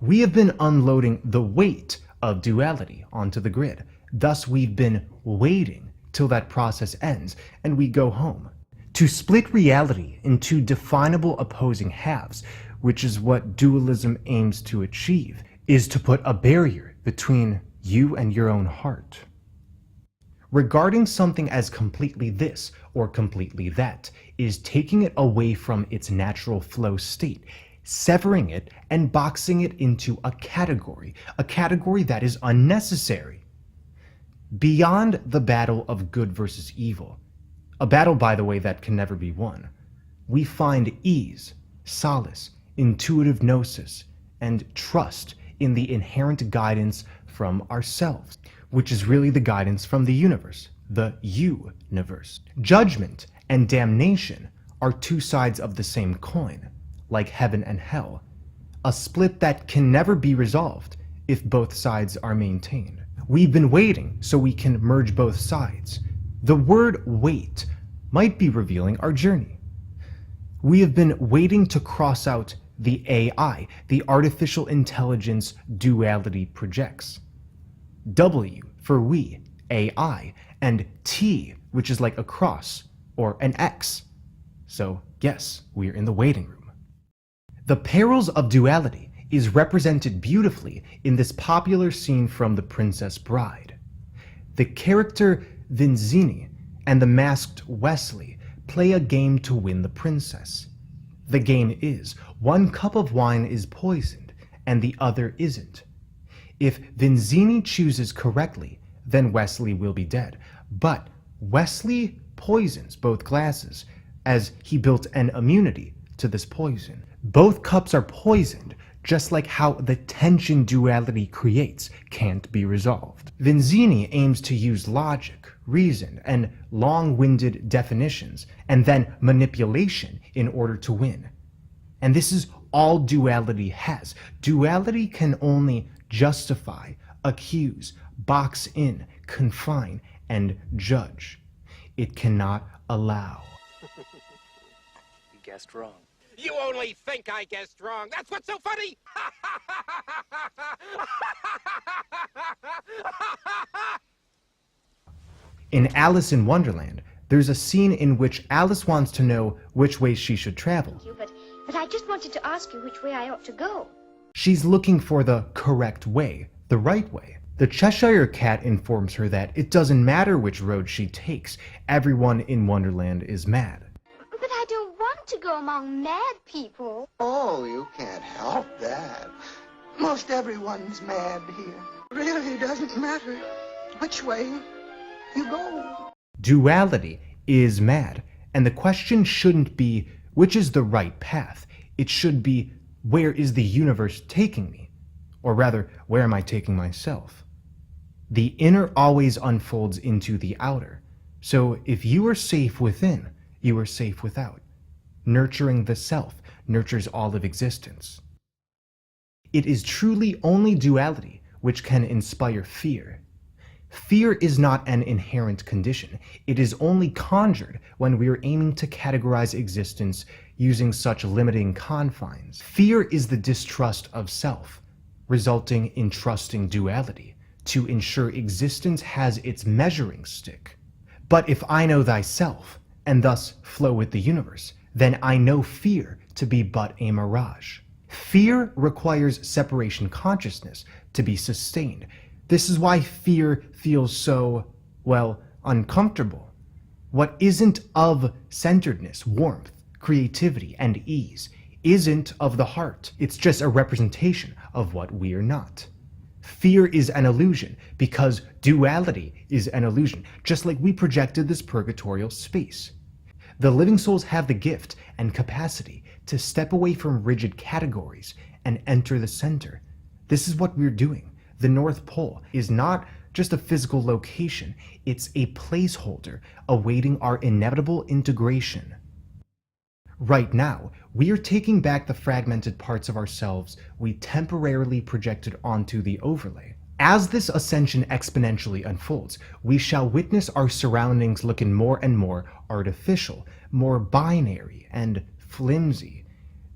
We have been unloading the weight of duality onto the grid. Thus, we've been waiting till that process ends and we go home. To split reality into definable opposing halves, which is what dualism aims to achieve, is to put a barrier between you and your own heart. Regarding something as completely this or completely that is taking it away from its natural flow state, severing it and boxing it into a category that is unnecessary. Beyond the battle of good versus evil, a battle, by the way, that can never be won, we find ease, solace, intuitive gnosis, and trust in the inherent guidance from ourselves, which is really the guidance from the universe, the you-niverse. Judgment and damnation are two sides of the same coin, like heaven and hell, a split that can never be resolved if both sides are maintained. We've been waiting so we can merge both sides. The word wait might be revealing our journey. We have been waiting to cross out the AI, the artificial intelligence duality projects. W for we, AI, and T, which is like a cross or an X. So yes, we're in the waiting room. The perils of duality is represented beautifully in this popular scene from The Princess Bride. The character Vizzini and the masked Wesley play a game to win the princess. The game is, one cup of wine is poisoned and the other isn't. If Vizzini chooses correctly, then Wesley will be dead. But Wesley poisons both glasses, as he built an immunity to this poison. Both cups are poisoned, just like how the tension duality creates can't be resolved. Vizzini aims to use logic, reason, and long-winded definitions, and then manipulation in order to win. And this is all duality has. Duality can only justify, accuse, box in, confine, and judge. It cannot allow. You guessed wrong. You only think I guessed wrong. That's what's so funny. In Alice in Wonderland, there's a scene in which Alice wants to know which way she should travel. But I just wanted to ask you which way I ought to go. She's looking for the correct way, the right way. The Cheshire Cat informs her that it doesn't matter which road she takes, everyone in Wonderland is mad. But I don't want to go among mad people. Oh, you can't help that. Most everyone's mad here. Really doesn't matter which way you go. Duality is mad, and the question shouldn't be which is the right path. It should be, where is the universe taking me? Or rather, where am I taking myself? The inner always unfolds into the outer. So if you are safe within, you are safe without. Nurturing the self nurtures all of existence. It is truly only duality which can inspire fear. Fear is not an inherent condition. It is only conjured when we are aiming to categorize existence using such limiting confines. Fear is the distrust of self, resulting in trusting duality to ensure existence has its measuring stick. But if I know thyself, and thus flow with the universe, then I know fear to be but a mirage. Fear requires separation consciousness to be sustained. This is why fear feels so, well, uncomfortable. What isn't of centeredness, warmth, creativity, and ease isn't of the heart. It's just a representation of what we are not. Fear is an illusion because duality is an illusion, just like we projected this purgatorial space. The living souls have the gift and capacity to step away from rigid categories and enter the center. This is what we're doing. The North Pole is not just a physical location, it's a placeholder awaiting our inevitable integration. Right now, we are taking back the fragmented parts of ourselves we temporarily projected onto the overlay. As this ascension exponentially unfolds, we shall witness our surroundings looking more and more artificial, more binary and flimsy.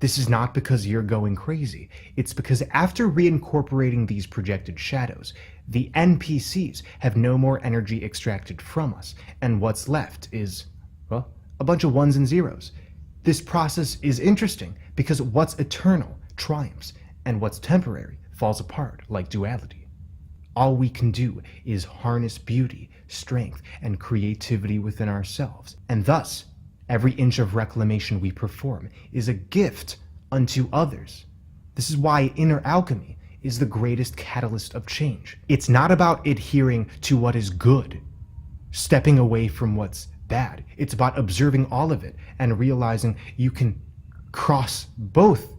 This is not because you're going crazy. It's because after reincorporating these projected shadows, the NPCs have no more energy extracted from us, and what's left is, well, a bunch of ones and zeros. This process is interesting because what's eternal triumphs, and what's temporary falls apart like duality. All we can do is harness beauty, strength, and creativity within ourselves, and thus, every inch of reclamation we perform is a gift unto others. This is why inner alchemy is the greatest catalyst of change. It's not about adhering to what is good, stepping away from what's bad. It's about observing all of it and realizing you can cross both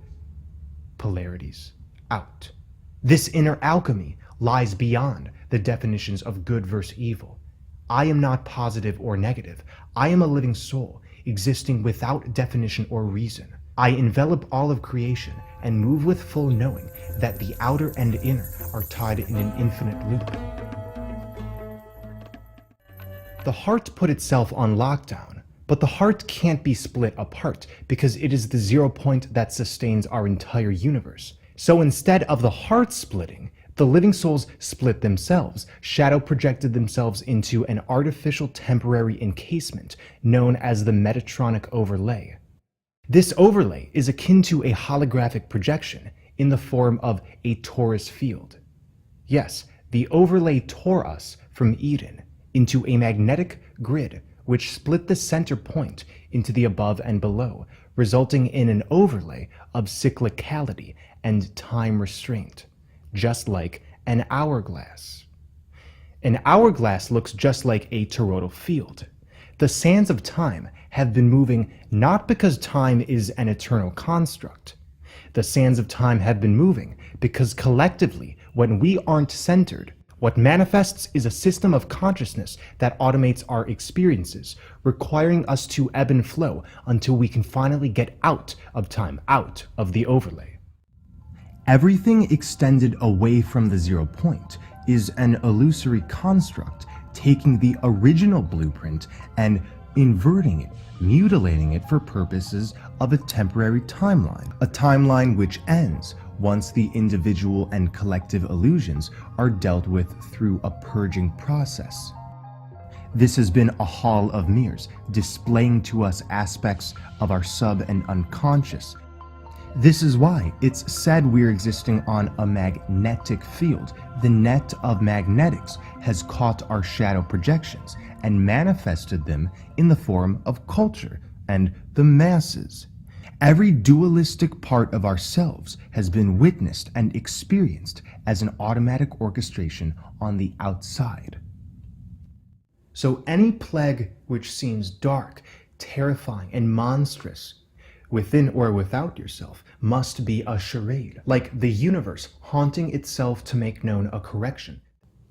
polarities out. This inner alchemy lies beyond the definitions of good versus evil. I am not positive or negative. I am a living soul, existing without definition or reason. I envelop all of creation and move with full knowing that the outer and inner are tied in an infinite loop. The heart put itself on lockdown, but the heart can't be split apart because it is the 0 point that sustains our entire universe. So instead of the heart splitting, the living souls split themselves, shadow projected themselves into an artificial temporary encasement known as the Metatronic overlay. This overlay is akin to a holographic projection in the form of a torus field. Yes, the overlay tore us from Eden into a magnetic grid which split the center point into the above and below, resulting in an overlay of cyclicality and time restraint, just like an hourglass. An hourglass looks just like a toroidal field. The sands of time have been moving not because time is an eternal construct. The sands of time have been moving because collectively, when we aren't centered, what manifests is a system of consciousness that automates our experiences, requiring us to ebb and flow until we can finally get out of time, out of the overlay. Everything extended away from the 0 point is an illusory construct, taking the original blueprint and inverting it, mutilating it for purposes of a temporary timeline, a timeline which ends once the individual and collective illusions are dealt with through a purging process. This has been a hall of mirrors, displaying to us aspects of our sub and unconscious. This is why it's said we're existing on a magnetic field. The net of magnetics has caught our shadow projections and manifested them in the form of culture and the masses. Every dualistic part of ourselves has been witnessed and experienced as an automatic orchestration on the outside. So any plague which seems dark, terrifying, and monstrous within or without yourself must be a charade, like the universe haunting itself to make known a correction.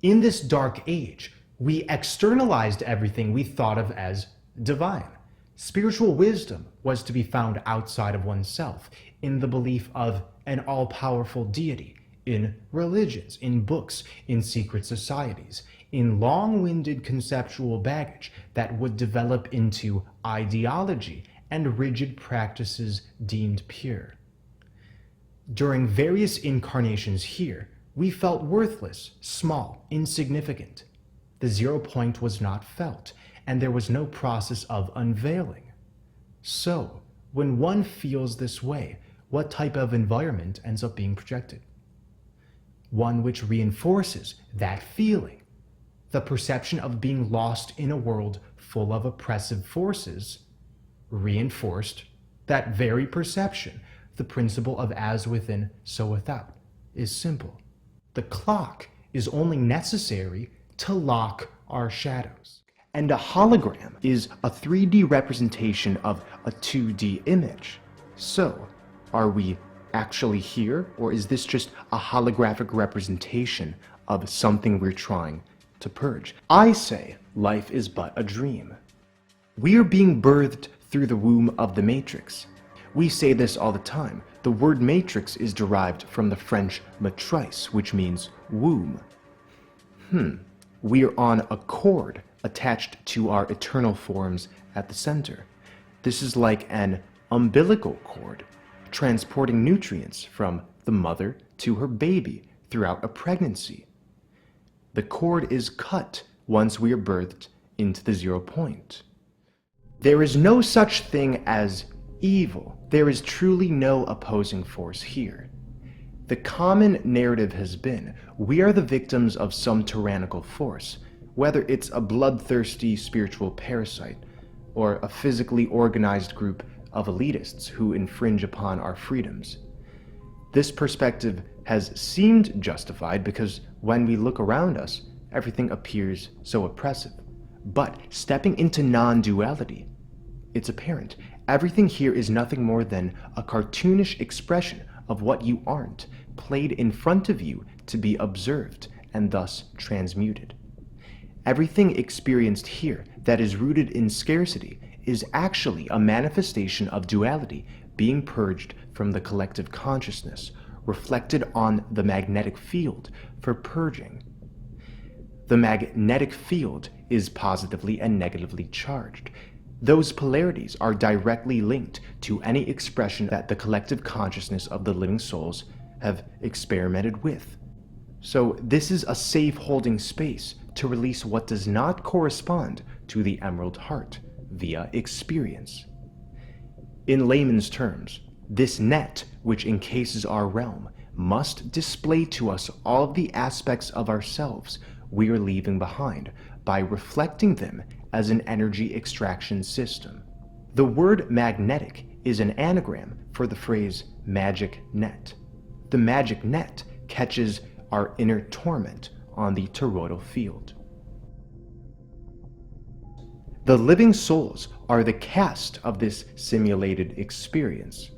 In this dark age, we externalized everything we thought of as divine. Spiritual wisdom was to be found outside of oneself, in the belief of an all-powerful deity, in religions, in books, in secret societies, in long-winded conceptual baggage that would develop into ideology and rigid practices deemed pure. During various incarnations here, we felt worthless, small, insignificant. The 0 point was not felt, and there was no process of unveiling. So, when one feels this way, what type of environment ends up being projected? One which reinforces that feeling. The perception of being lost in a world full of oppressive forces reinforced that very perception. The principle of as within, so without is simple. The clock is only necessary to lock our shadows. And a hologram is a 3D representation of a 2D image. So, are we actually here, or is this just a holographic representation of something we're trying to purge? I say life is but a dream. We are being birthed through the womb of the Matrix. We say this all the time. The word matrix is derived from the French matrice, which means womb. We are on a cord attached to our eternal forms at the center. This is like an umbilical cord transporting nutrients from the mother to her baby throughout a pregnancy. The cord is cut once we are birthed into the 0 point. There is no such thing as evil. There is truly no opposing force here. The common narrative has been, we are the victims of some tyrannical force, whether it's a bloodthirsty spiritual parasite or a physically organized group of elitists who infringe upon our freedoms. This perspective has seemed justified because when we look around us, everything appears so oppressive. But stepping into non-duality, it's apparent everything here is nothing more than a cartoonish expression of what you aren't, played in front of you to be observed and thus transmuted. Everything experienced here that is rooted in scarcity is actually a manifestation of duality being purged from the collective consciousness, reflected on the magnetic field for purging. The magnetic field is positively and negatively charged. Those polarities are directly linked to any expression that the collective consciousness of the living souls have experimented with. So this is a safe holding space to release what does not correspond to the Emerald Heart via experience. In layman's terms, this net which encases our realm must display to us all of the aspects of ourselves we are leaving behind by reflecting them as an energy extraction system. The word magnetic is an anagram for the phrase magic net. The magic net catches our inner torment on the toroidal field. The living souls are the cast of this simulated experience.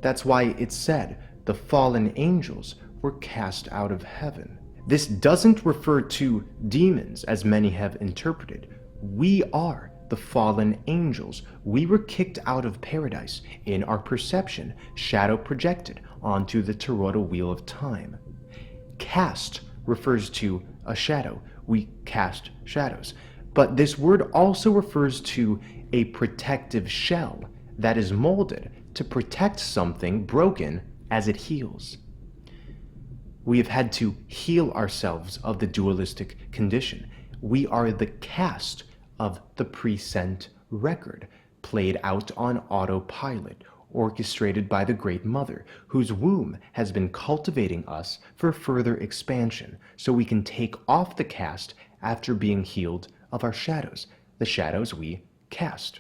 That's why it's said the fallen angels were cast out of heaven. This doesn't refer to demons as many have interpreted. We are the fallen angels. We were kicked out of paradise in our perception, shadow projected onto the toroidal wheel of time. Cast refers to a shadow. We cast shadows. But this word also refers to a protective shell that is molded to protect something broken as it heals. We have had to heal ourselves of the dualistic condition. We are the cast of the present record, played out on autopilot, orchestrated by the Great Mother, whose womb has been cultivating us for further expansion, so we can take off the cast after being healed of our shadows, the shadows we cast.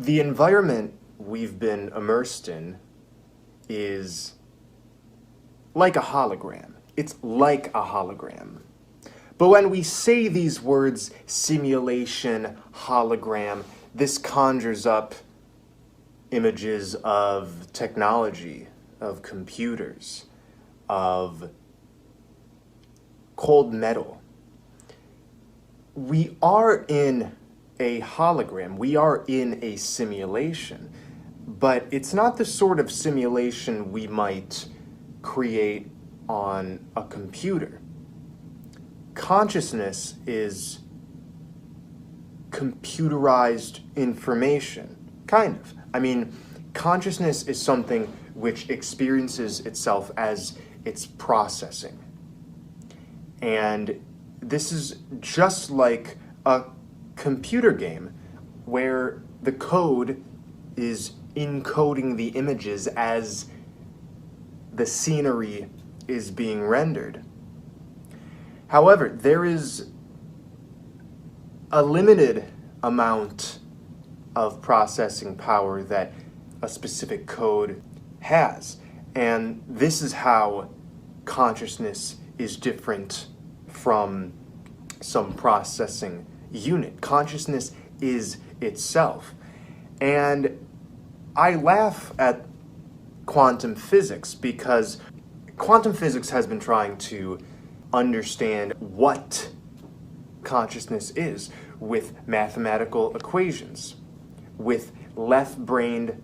The environment we've been immersed in is like a hologram. It's like a hologram. But when we say these words, simulation, hologram, this conjures up images of technology, of computers, of cold metal. We are in a hologram. We are in a simulation, but it's not the sort of simulation we might create on a computer. Consciousness is computerized information, kind of. I mean, consciousness is something which experiences itself as it's processing. And this is just like a computer game where the code is encoding the images as the scenery is being rendered. However, there is a limited amount of processing power that a specific code has, and this is how consciousness is different from some processing unit. Consciousness is itself. And I laugh at quantum physics because quantum physics has been trying to understand what consciousness is with mathematical equations, with left-brained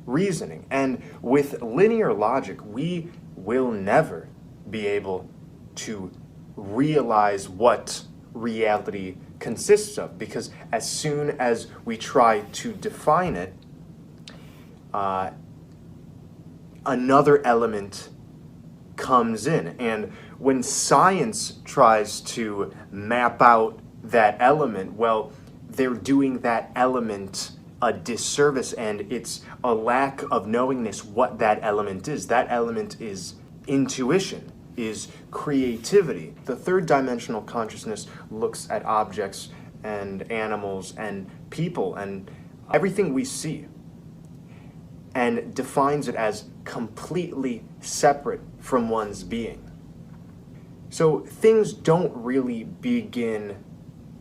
reasoning. And with linear logic, we will never be able to realize what reality consists of, because as soon as we try to define it, another element comes in. And when science tries to map out that element, well, they're doing that element a disservice, and it's a lack of knowingness what that element is. That element is intuition, is creativity. The third dimensional consciousness looks at objects and animals and people and everything we see and defines it as completely separate from one's being. So things don't really begin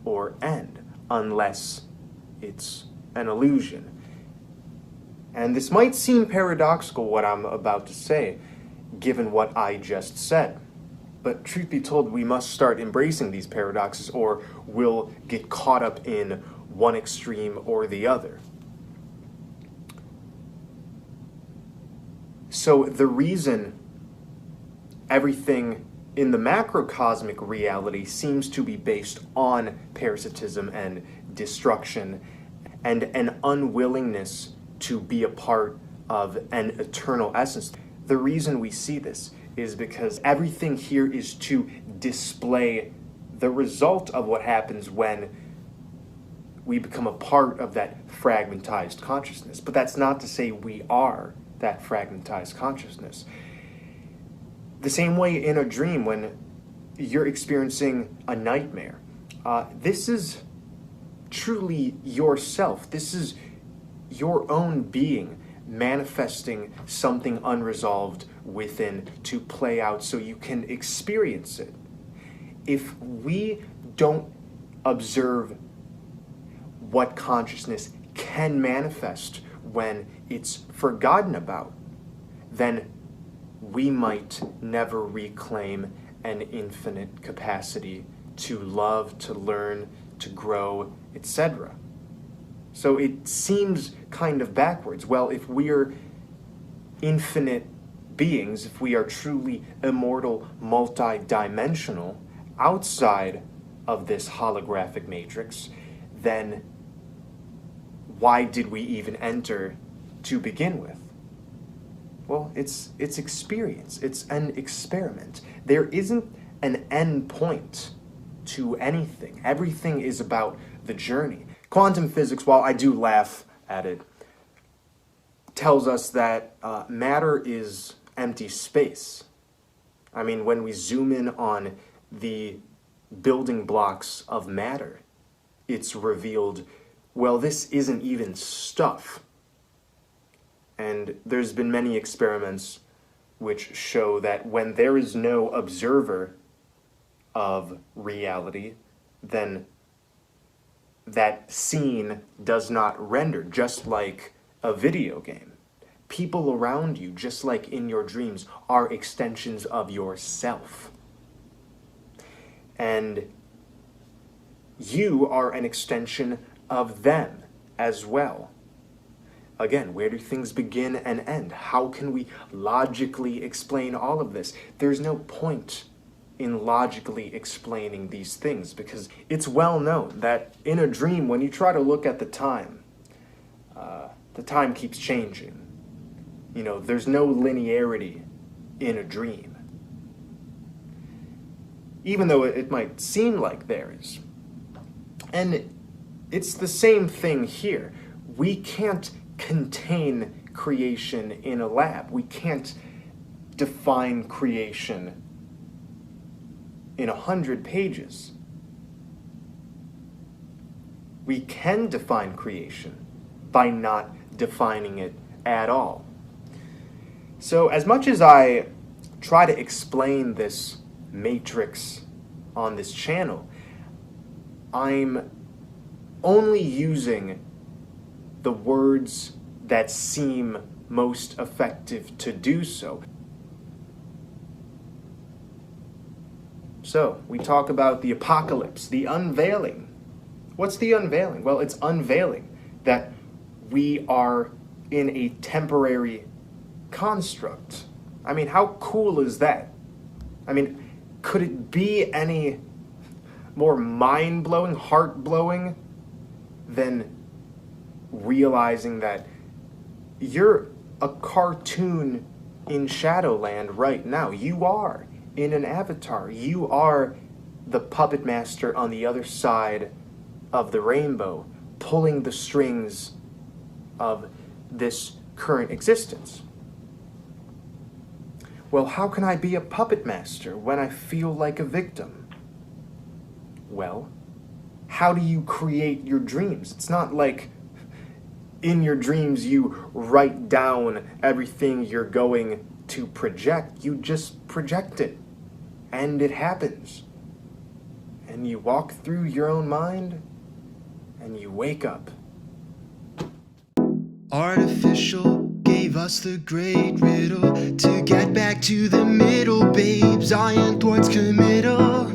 or end unless it's an illusion. And this might seem paradoxical, what I'm about to say, given what I just said. But truth be told, we must start embracing these paradoxes, or we'll get caught up in one extreme or the other. So the reason everything in the macrocosmic reality seems to be based on parasitism and destruction and an unwillingness to be a part of an eternal essence. The reason we see this is because everything here is to display the result of what happens when we become a part of that fragmentized consciousness. But that's not to say we are that fragmentized consciousness. The same way in a dream, when you're experiencing a nightmare, this is truly yourself. This is your own being manifesting something unresolved within to play out so you can experience it. If we don't observe what consciousness can manifest when it's forgotten about, then we might never reclaim an infinite capacity to love, to learn, to grow, etc. So it seems kind of backwards. Well, if we're infinite beings, if we are truly immortal, multi-dimensional, outside of this holographic matrix, then why did we even enter to begin with? Well, it's experience. It's an experiment. There isn't an end point to anything. Everything is about the journey. Quantum physics, while I do laugh at it, tells us that matter is empty space. I mean, when we zoom in on the building blocks of matter, it's revealed, well, this isn't even stuff. And there's been many experiments which show that when there is no observer of reality, then that scene does not render, just like a video game. People around you, just like in your dreams, are extensions of yourself. And you are an extension of them as well. Again, where do things begin and end? How can we logically explain all of this? There's no point in logically explaining these things, because it's well known that in a dream, when you try to look at the time keeps changing. You know, there's no linearity in a dream, even though it might seem like there is. And it's the same thing here. We can't contain creation in a lab. We can't define creation in 100 pages. We can define creation by not defining it at all. So as much as I try to explain this matrix on this channel, I'm only using the words that seem most effective to do so. So, we talk about the apocalypse, the unveiling. What's the unveiling? Well, it's unveiling that we are in a temporary construct. I mean, how cool is that? I mean, could it be any more mind-blowing, heart-blowing than realizing that you're a cartoon in Shadowland right now? You are in an avatar. You are the puppet master on the other side of the rainbow, pulling the strings of this current existence. Well, how can I be a puppet master when I feel like a victim? Well, how do you create your dreams? It's not like in your dreams you write down everything you're going to project. You just project it, and it happens. And you walk through your own mind, and you wake up. Artificial gave us the great riddle to get back to the middle, babes. Iron towards committal.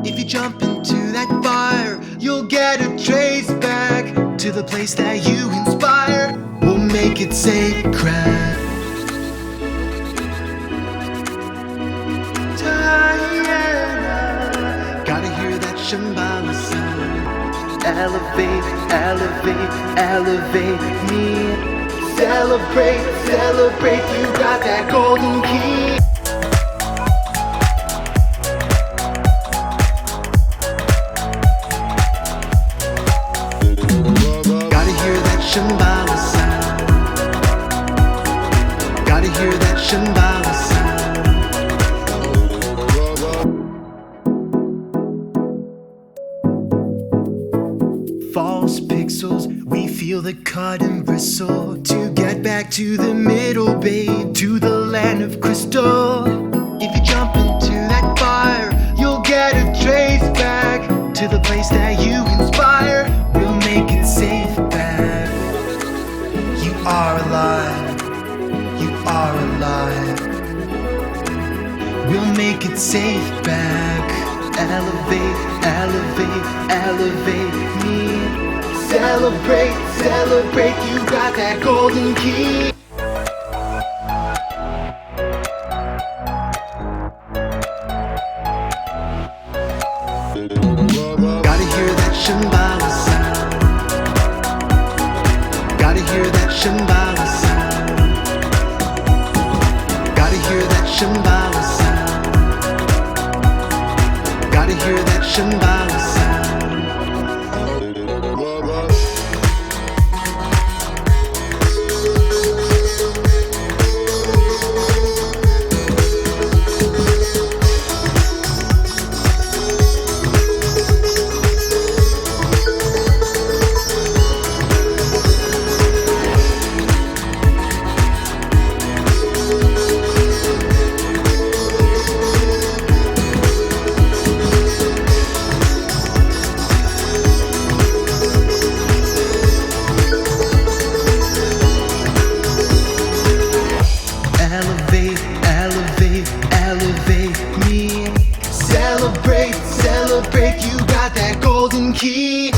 If you jump into that fire, you'll get a trace back to the place that you inspire. We'll make it sacred. Diana, gotta hear that Shambhala sound. Elevate, elevate, elevate me. Celebrate, celebrate, you got that golden key. Gotta hear that Shambhala sound. Gotta hear that Shambhala sound. False pixels, we feel the cut and bristle to get back to the middle, babe, to the land of crystal. If you jump into that fire, you'll get a trace back to the place that you inspire. We'll make it safe back. You are alive. You are alive. We'll make it safe back. Elevate, elevate, elevate me. Celebrate, celebrate, you got that golden key. Gotta hear that Shambhala sound. Gotta hear that Shambhala sound. Gotta hear that Shambhala sound. Gotta hear that Shambhala sound. Elevate, elevate, elevate me. Celebrate, celebrate, you got that golden key.